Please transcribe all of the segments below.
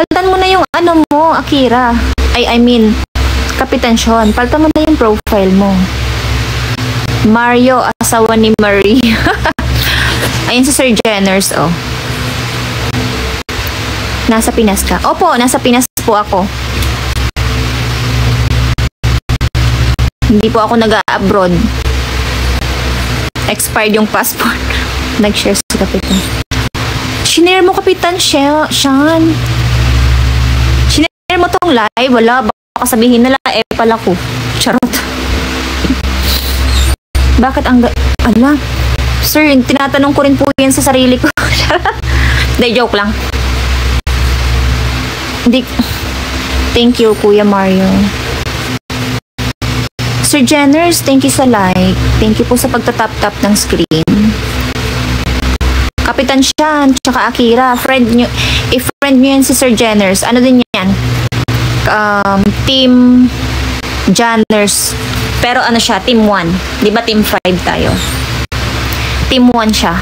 Paltan mo na yung ano mo, Akira. I mean, Kapitan Sean. Paltan mo na yung profile mo. Mario, asawa ni Marie. Ayun si Sir Jenners, oh. Nasa Pinas ka? Opo, nasa Pinas po ako. Hindi po ako nag-abroad. Expired yung passport. Nag-share si Kapitan. Shinare mo, Kapitan Sean. Shinare mo tong live. Wala, baka sabihin nila, pala ko. Charot. Bakit ang... Ala? Sir, tinatanong ko rin po yan sa sarili ko. Hindi, joke lang. Hindi. Thank you, Kuya Mario. Sir Jenners, thank you sa like. Thank you po sa pagtatap-tap ng screen. Kapitan Sean, tsaka Akira, friend nyo, i-friend nyo yan si Sir Jenners. Ano din yan? Team Jenners. Pero ano siya, Team 1. Di ba Team 5 tayo? Team 1 siya.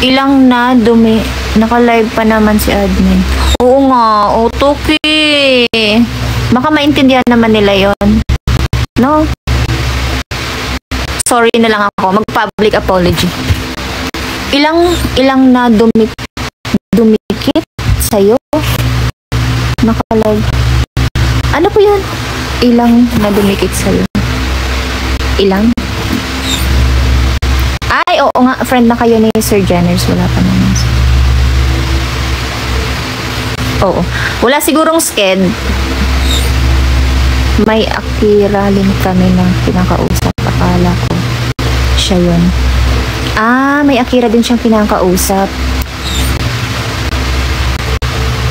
Ilang na dumi. Naka-live pa naman si admin. Oo nga, Toki. Baka maintindihan naman nila yon, no? Sorry na lang ako. Mag-public apology. Ilang na dumikit sa'yo? Naka-live. Ano po yun? Ilang na dumikit sa'yo? Ilang? Ay, oo nga. Friend na kayo ni Sir Jenners. Wala pa naman. Oo. Wala sigurong sked. May Akira rin kami na pinakausap. Akala ko siya yun. May Akira din siyang pinakausap.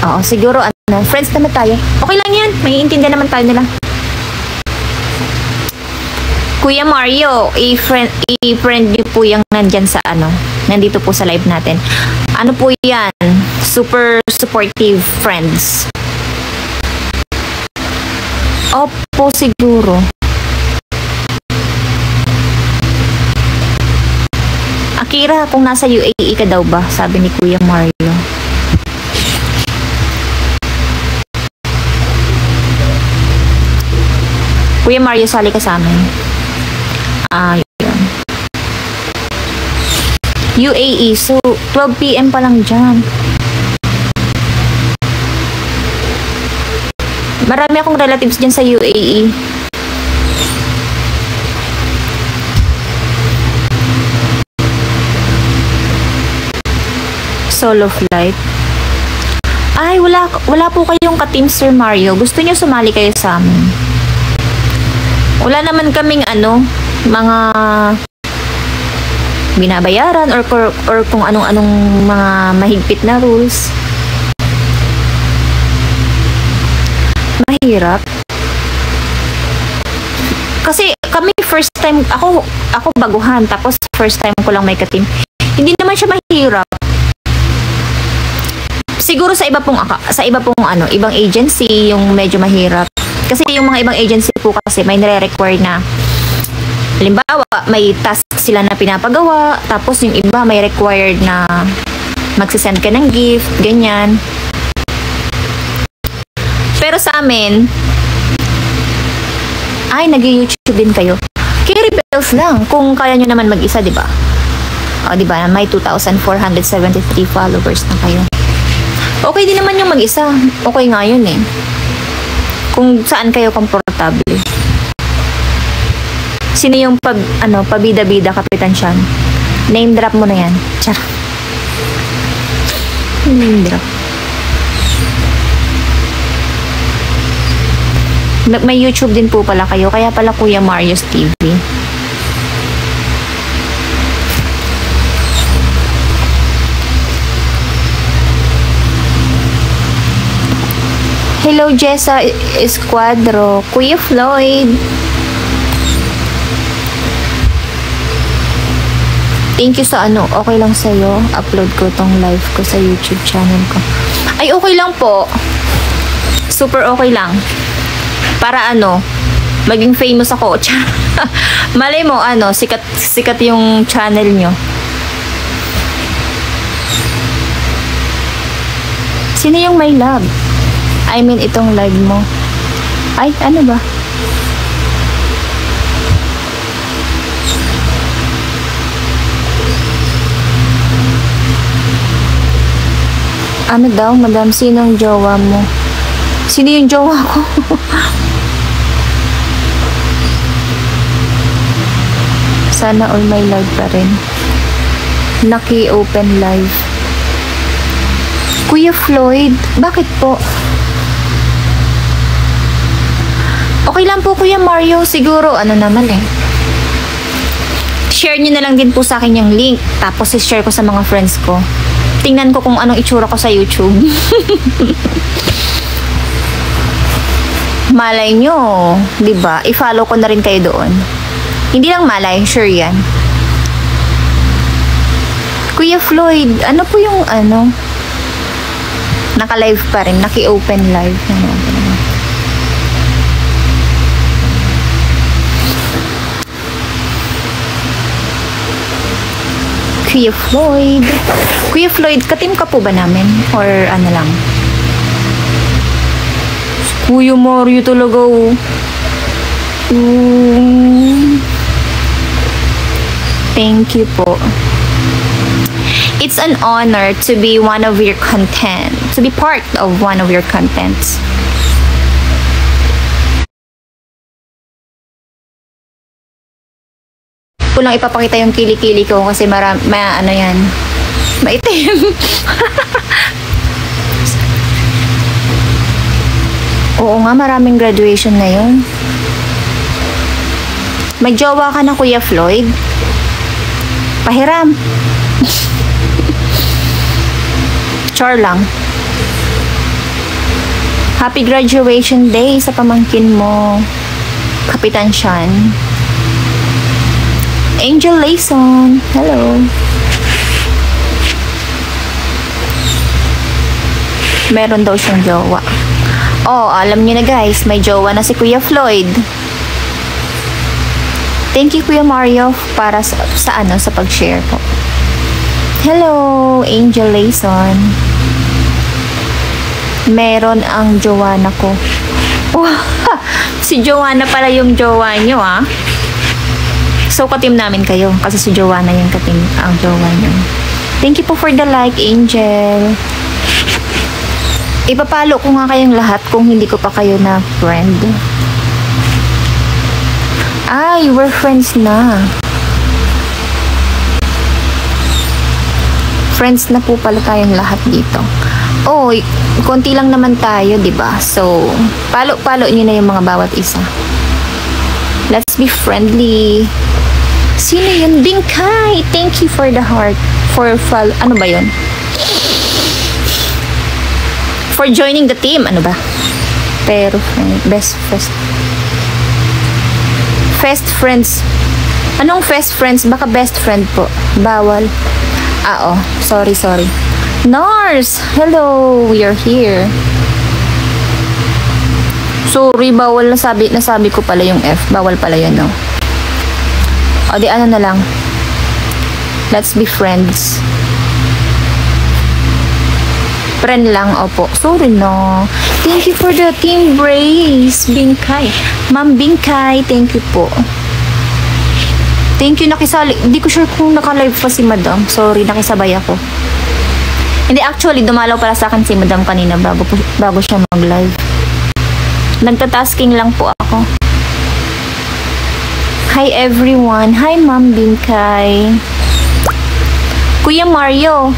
Oo, siguro friends naman tayo. Okay lang yan. May intindihan naman tayo nila. Kuya Mario, i-friend niyo po yung nandyan sa nandito po sa live natin. Ano po yan? Super supportive friends. Opo, siguro. Akira, kung nasa UAE ka daw ba? Sabi ni Kuya Mario. Kuya Mario, sali ka sa amin. Yun. UAE, so 12 PM pa lang dyan. Marami akong relatives dyan sa UAE. Solo flight. Ay, wala po kayong ka-team Sir Mario. Gusto niyo sumali kayo sa amin? Wala naman kaming mga binabayaran or kung anong mga mahigpit na rules. Mahirap. Kasi kami first time, ako baguhan, tapos first time ko lang may ka-team. Hindi naman siya mahirap. Siguro sa iba pong ibang agency yung medyo mahirap. Kasi yung mga ibang agency po kasi may nire-require na, halimbawa, may task sila na pinapagawa, tapos yung iba may required na magsisend ka ng gift, ganyan. Pero sa amin, nag-YouTube din kayo. Carry bells lang, kung kaya nyo naman mag-isa, di ba? O, di ba? May 2,473 followers na kayo. Okay din naman yung mag-isa. Okay nga yun eh. Kung saan kayo komportable. Sino yung pabida-bida, Kapitan Sean? Name drop mo na yan. Char. Name drop. May YouTube din po pala kayo. Kaya pala Kuya Mario's TV. Hello, Jessa Esquadro. Kuya Floyd. Thank you sa okay lang sa'yo. Upload ko tong live ko sa YouTube channel ko. Ay, okay lang po. Super okay lang. Para maging famous ako. Malay mo, sikat yung channel nyo. Sino yung my love? I mean, itong live mo. Ay, ano ba? Ano daw, madam? Sinong jowa mo? Sino yung jowa ko? Sana all my live pa rin. Naki-open live. Kuya Floyd, bakit po? Okay lang po, Kuya Mario. Siguro, ano naman eh. Share nyo na lang din po sa akin yung link. Tapos, share ko sa mga friends ko. Tingnan ko kung anong itsura ko sa YouTube. Malay nyo, diba? I-follow ko na rin kayo doon. Hindi lang malay, sure yan. Kuya Floyd, ano po yung ano? Naka-live pa rin, naki-open live. Kuya Floyd. Kuya Floyd, katim ka po ba namin? Or ano lang? Kuya Mario talaga oh. Thank you po. It's an honor to be one of your content, to be part of one of your contents. Ko lang ipapakita yung kili-kili ko kasi ano yan, maitim. Oo nga, maraming graduation na yun. May jowa ka na, Kuya Floyd? Pahiram. Char lang. Happy graduation day sa pamangkin mo, Kapitan Sean. Angel Layson, hello. Meron daw siyang jowa. Oh, alam niyo na guys, may jowa na si Kuya Floyd. Thank you, Kuya Mario, para sa pag-share po. Hello, Angel Layson. Meron ang Joanna ko. Wow, si Joanna pala yung jowa nyo, ah. So, katim namin kayo. Kasi si Joanna yung katim, ang jowa nyo. Thank you po for the like, Angel. Ipapalo ko nga kayong lahat kung hindi ko pa kayo na friend. Ay, we're friends na. Friends na po pala tayong lahat dito. Oh, konti lang naman tayo, diba? So, palo-palo nyo na yung mga bawat isa. Let's be friendly. Sino yun? Bingkay! Thank you for the heart. Ano ba yun? For joining the team. Ano ba? Pero, best friends. Anong best friends? Baka best friend po. Bawal. Oh. Sorry. Nars! Hello! We are here. Sorry, bawal nasabi ko pala yung F. Bawal pala yun, no? O, di ano na lang. Let's be friends. Friend lang, opo. Sorry, no. Thank you for the team brace, Bingkay. Ma'am Bingkay, thank you po. Thank you, nakisali. Hindi ko sure kung naka-live pa si Madam. Sorry, nakisabay ako. Hindi, actually, dumalaw pala sa akin si Madam kanina bago siya mag-live. Nagtatasking lang po ako. Hi, everyone. Hi, Ma'am Bingkay. Kuya Mario,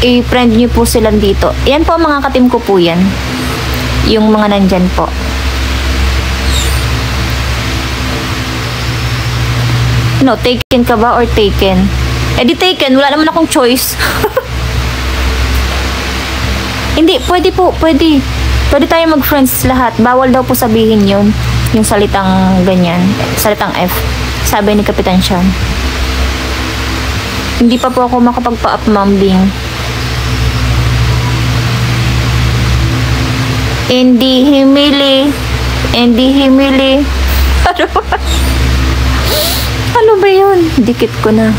i-friend niyo po sila dito. Yan po, mga katim ko po yan. Yung mga nandyan po. No, taken ka ba or taken? Eh di taken, wala naman akong choice. Hindi, pwede po, pwede. Pwede tayo mag-friends lahat. Bawal daw po sabihin yun. Yung salitang ganyan. Salitang F. Sabi ni Kapitan Sean. Hindi pa po ako makapagpa-up, Ma'am Bing. Hindi himili. Ano ba yun? Dikit ko na.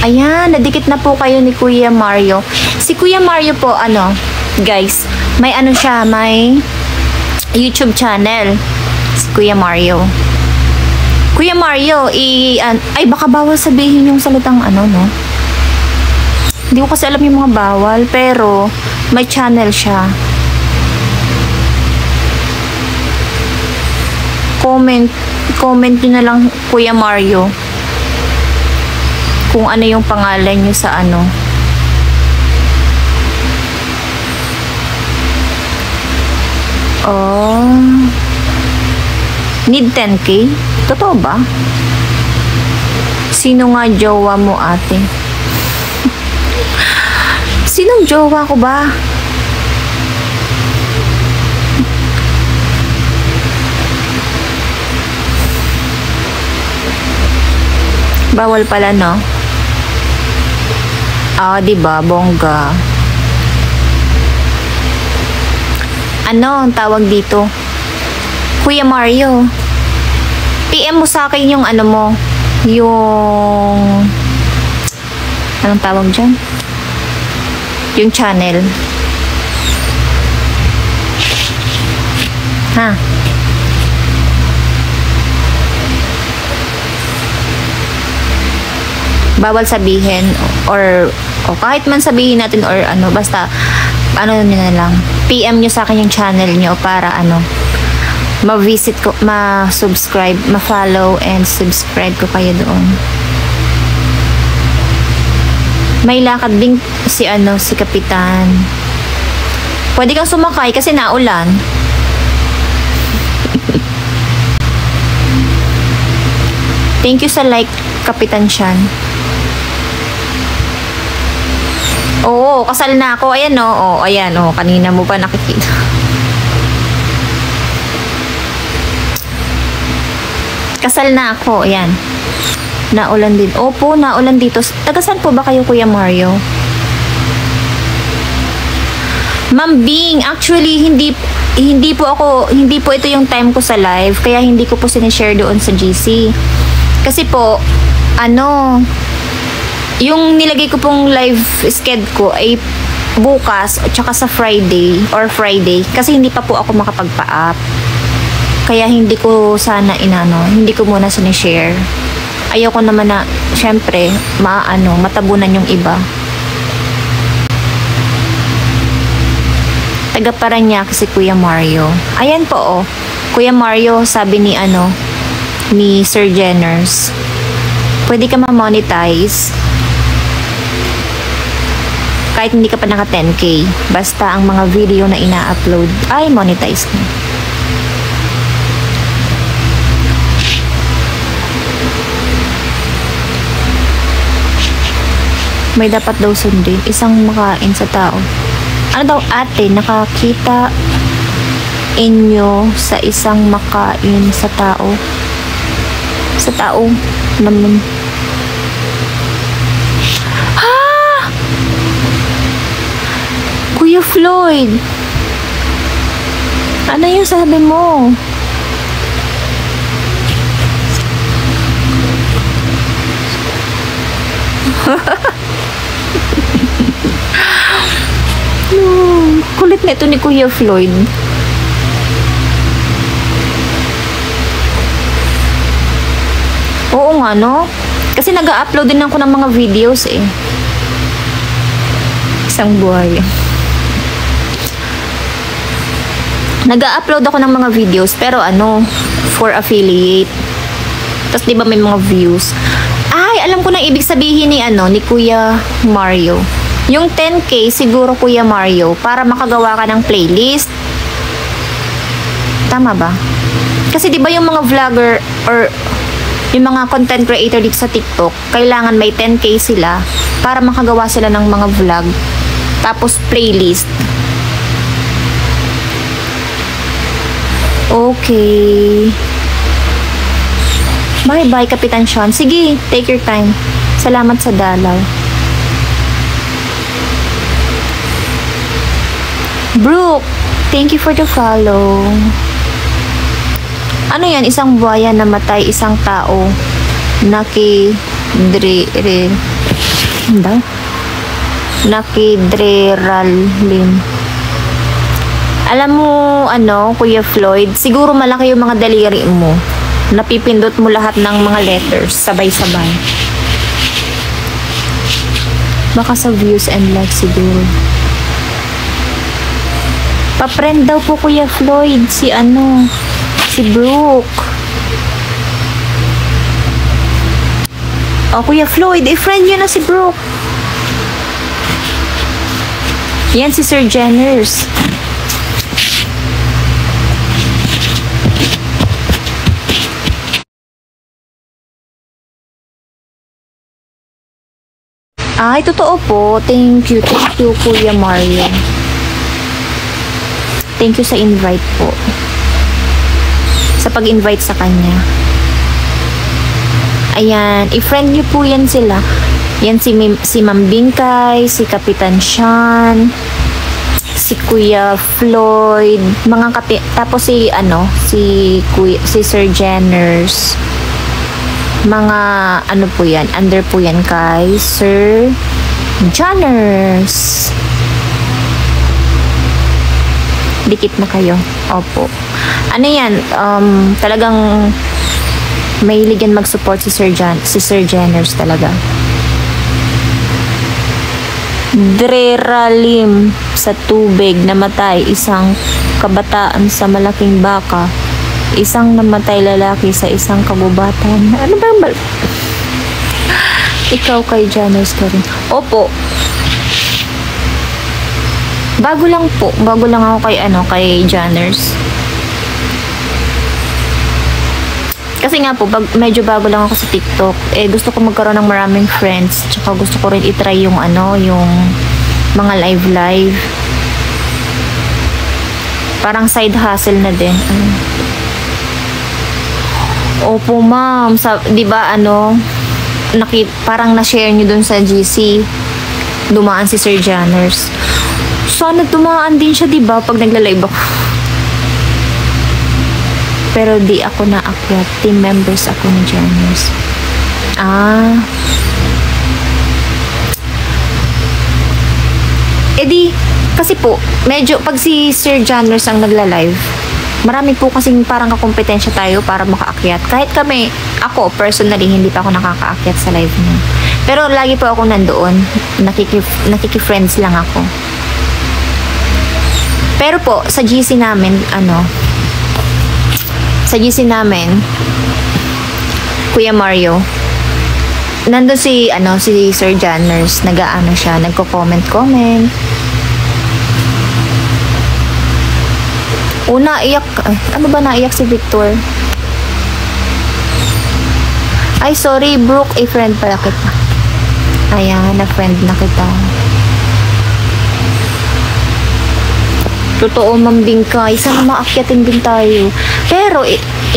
Ayan, nadikit na po kayo ni Kuya Mario. Si Kuya Mario po, ano, guys, may ano siya, may YouTube channel. Si Kuya Mario. Kuya Mario, ay baka bawal sabihin yung salitang ano, no? Hindi ko kasi alam yung mga bawal, pero may channel siya. Comment nyo na lang, Kuya Mario, kung ano yung pangalan nyo sa ano. Oh, need 10K? Totoo ba? Sino nga jowa mo, ate? Sinong jowa ko ba? Bawal pala, no? Diba? Bongga. Ano ang tawag dito? Kuya Mario, PM mo sa akin yung ano mo, yung anong tawag dyan? Yung channel. Ha? Bawal sabihin or kahit man sabihin natin or ano, basta ano nyo na lang, PM nyo sa akin yung channel nyo para ano, ma-visit ko, ma-subscribe, ma-follow and subscribe ko kayo doon. May lakad din si ano, si Kapitan. Pwede kang sumakay kasi naulan. Thank you sa like, Kapitan Sean. Oo, kasal na ako. Ayan, oh. Ayan, oh. Kanina mo pa nakikita. Kasal na ako. Ayan. Naulan din. Opo, naulan dito. Tagasan po ba kayo, Kuya Mario? Ma'am Bing, actually, hindi po ito yung time ko sa live. Kaya hindi ko po sinishare doon sa GC. Kasi po, ano, yung nilagay ko pong live schedule ko ay bukas at saka sa Friday or Friday kasi hindi pa po ako makapagpa-up. Kaya hindi ko sana hindi ko muna sinishare. Ayoko naman na, syempre, matabunan yung iba. Taga Paranaque si Kuya Mario. Ayan po, oh. Kuya Mario, sabi ni Sir Jenners, pwede ka ma-monetize kahit hindi ka pa naka 10K. Basta ang mga video na ina-upload ay monetize mo. May dapat daw sundin. Isang makain sa tao. Ano daw, ate? Nakakita inyo sa isang makain sa tao. Sa tao naman. Kuya Floyd, ano yung sabi mo? Kulit na ito ni Kuya Floyd. Oo nga, no? Kasi nag-upload din ako ng mga videos eh. Isang buhay. Nag-upload ako ng mga videos pero for affiliate. Tapos di ba may mga views. Ay, alam ko na ibig sabihin ni Kuya Mario. Yung 10K siguro, Kuya Mario, para makagawa ka ng playlist. Tama ba? Kasi di ba yung mga vlogger or yung mga content creator dito sa TikTok, kailangan may 10K sila para makagawa sila ng mga vlog. Tapos playlist. Okay. Bye-bye, Kapitan Sean. Sige, take your time. Salamat sa dalaw. Brooke, thank you for the follow. Ano yan? Isang buhaya namatay, isang tao nakidre. Ano daw? Nakidreralim. Alam mo, Kuya Floyd, siguro malaki yung mga daliri mo. Napipindot mo lahat ng mga letters, sabay-sabay. Baka sa views and likes siguro. Pa-friend daw po Kuya Floyd si Brooke. Oh, Kuya Floyd, i-friend nyo na si Brooke. Yan si Sir Jenners. Ay, totoo po. Thank you, Kuya Mario. Thank you sa invite po. Sa pag-invite sa kanya. Ayan, i-friend niyo po yan sila. Yan si Ma'am Bingkay, si Kapitan Sean, si Kuya Floyd, tapos si Sir Jenners. Mga po yan, under po yan kay Sir Jenners. Dikit na kayo. Opo. Yan, talagang mahilig yan mag-support si Sir Jenners talaga. Dreralim sa tubig, namatay isang kabataan sa malaking baka. Isang namatay lalaki sa isang kagubatan. Ano ba yung Ikaw kay Jenners ka rin. Opo. Bago lang ako kay Jenners. Kasi nga po, medyo bago lang ako sa TikTok. Gusto ko magkaroon ng maraming friends. Tsaka gusto ko rin itry yung yung mga live. Parang side hustle na din. Opo, ma'am. Di ba, parang na-share nyo dun sa GC. Dumaan si Sir Jenners. Sana dumaan din siya, di ba, pag nagla-live ako. Pero di ako naakyat. Team members ako ni Jenners. Kasi po, medyo, pag si Sir Jenners ang nagla-live, marami po kasing parang kakompetensya tayo para makaakyat. Kahit ako personally, hindi pa ako nakakaakyat sa live niya. Pero lagi po ako nandoon. Nakiki-friends lang ako. Pero po, sa GC namin, Kuya Mario, nandun si Sir Jenners, siya, nagko-comment. Naiyak. Ano ba naiyak si Victor? Ay, sorry, Brooke. Friend pala kita. Ayan, na-friend na kita. Totoo, Ma'am Bingkay. Sana maakyatin din tayo. Pero,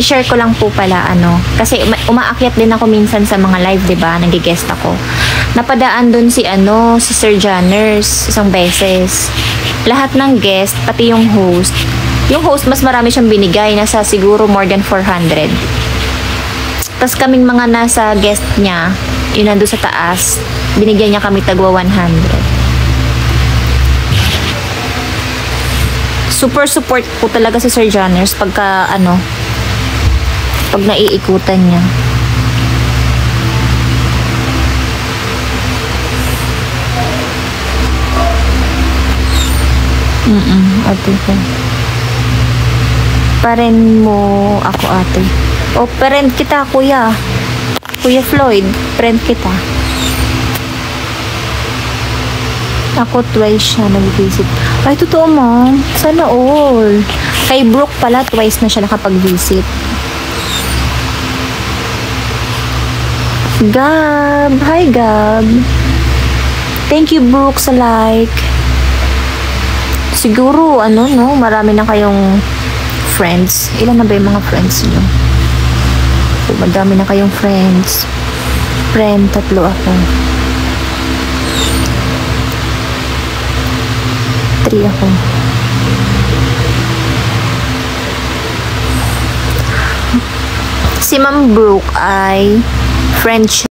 i-share ko lang po pala, kasi umaakyat din ako minsan sa mga live, diba? Nag-guest ako. Napadaan dun si Sir Jenners, isang beses. Lahat ng guest, pati yung host, mas marami siyang binigay. Nasa siguro more than 400. Tapos kaming mga nasa guest niya, yun nandun sa taas, binigyan niya kami tagwa 100. Super support po talaga si Sir Jenners pag naiikutan niya. Ate ko. Paren mo ako, ate. O, parent kita, kuya. Kuya Floyd, friend kita. Ako twice siya nag-visit. Ay, totoo, ma'am. Sana all. Kay Brooke pala, twice na siya nakapag-visit. Gab. Hi, Gab. Thank you, Brooke, sa like. Siguro, marami na kayong friends. Ilan na ba yung mga friends niyo? Madami na kayong friends. Friend, 3 ako. 3 ako. Si Ma'am Brooke ay friend siya